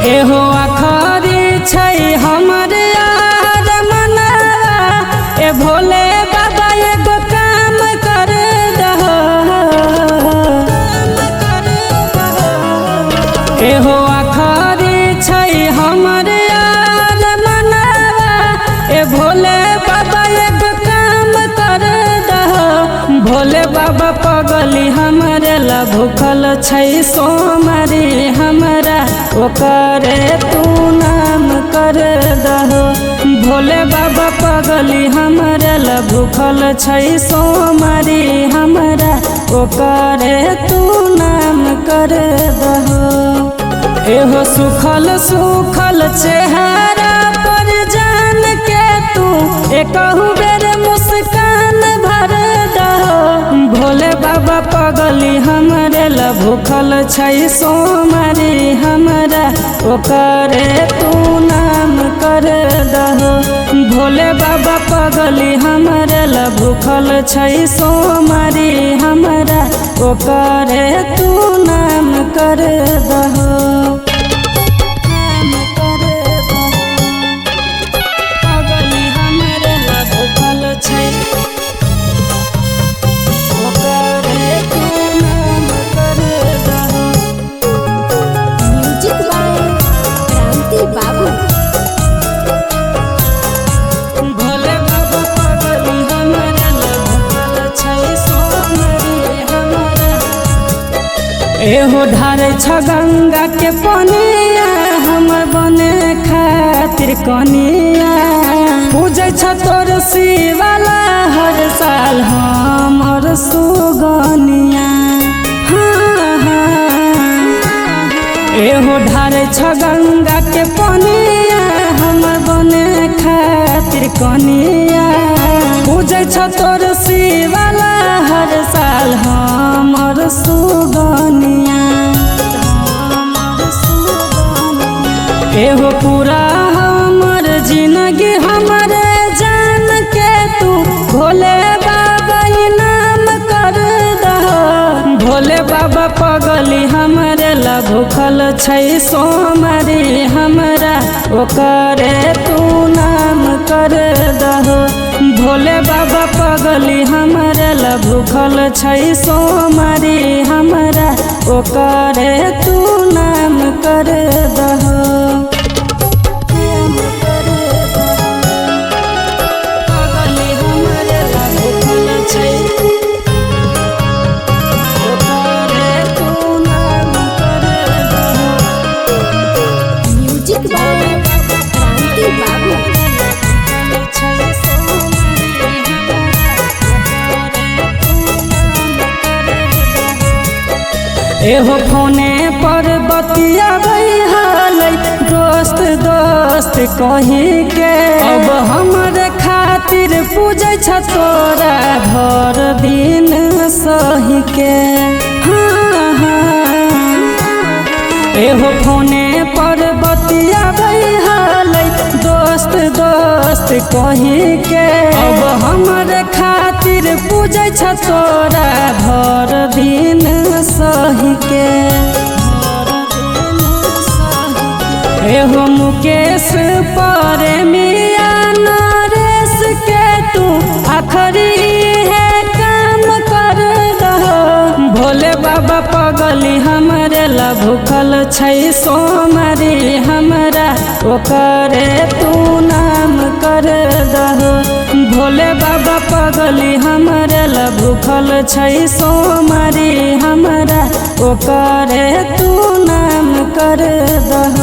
एहो आखरी छै हमर यार मनवा ए भोले बाबा एगो काम कर दहो। एहो आखरी छै हमर यार मनवा ए भोले बाबा एगो काम कर दहो। भोले बाबा पगली हमरे ला भूखल छै सोमरी हमरा ओकरे तू नाम कर दहो। भोले बाबा पगली हमरे ला भूखल छै सोमरी हमरा ओकरे तू नाम कर दहो। एहो सुखल सुखल चेहरा पर जान के तू एकहु बेर मुस्कान भर दहो। भोले बाबा पगली हमरे ला भूखल छै सोमरी हमरा ओकरे तू नाम कर दहो। भोले बाबा पगली हमरे ला भूखल छै सोमरी हमरा ओकरे तू नाम कर दहो। पगली हमरे ला भूखल छै म्यूजिक बाय क्रांति बाबू। भोले बाबा पगली हमरे ला भूखल छै सोमरी हमरा। एहो ढारे छ गंगा के पनिया हमर बने खातिर कनिया पूजे छ तोर शिवाला हर साल हमर सुगनिया। एहो ढारे छ गंगा के पनिया हमर बने खातिर कनिया पूजे छ तोर शिवाला हर साल हमर सुगनिया। एहो पूरा हमर जिंदगी हमरे जान के तू भोले बाबा इनाम कर दहो। भोले बाबा पगली हमरे ला भूखल छै सोमरी हमरा ओकरे तू नाम कर दहो। भोले बाबा पगली हमरे ला भूखल छै सोमरी हमरा ओकरे तू नाम कर दहो। पगली हमरे ला भूखल छै ओकरे तू नाम कर दहो। म्यूजिक बाय क्रांति बाबू। एहो फोने पर बतियाबै हालै दोस्त दोस्त कही के अब हमरे खातिर पूजे छ तोरा भर दिन सही के। एहो फोने पर बतियाबै हालै दोस्त दोस्त कही के अब हमरे खातिर पूजे छ तोरा भर दिन सही के। एहो मुकेश प्रेमिया नरेश के तू आखरी है काम कर दहो। भोले बाबा पगली हमरे ला भूखल छै सोमरी हमरा ओकरे तू नाम कर दहो। भोले बाबा पगली हमरे ला भूखल छै सोमरी हमरा ओकरे तू नाम कर दहो।